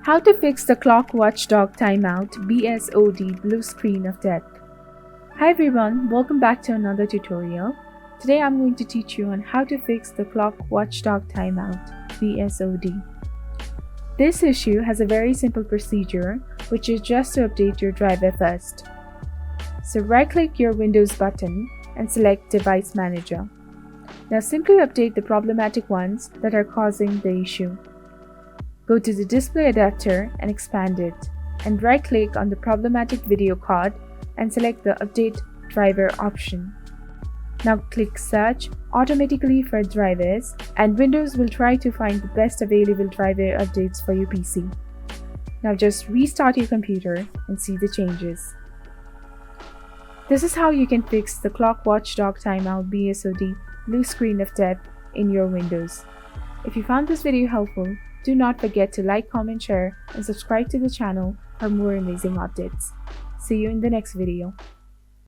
How to fix the Clock Watchdog Timeout BSoD blue screen of death. Hi everyone, welcome back to another tutorial. Today I'm going to teach you on how to fix the Clock Watchdog Timeout BSoD. This issue has a very simple procedure, which is just to update your driver first. So right-click your Windows button and select Device Manager. Now simply update the problematic ones that are causing the issue. Go to the display adapter and expand it, and right-click on the problematic video card and select the Update Driver option. Now click Search automatically for drivers, and Windows will try to find the best available driver updates for your PC. Now just restart your computer and see the changes. This is how you can fix the Clock Watchdog Timeout BSoD blue screen of death in your Windows. If you found this video helpful, do not forget to like, comment, share, and subscribe to the channel for more amazing updates. See you in the next video.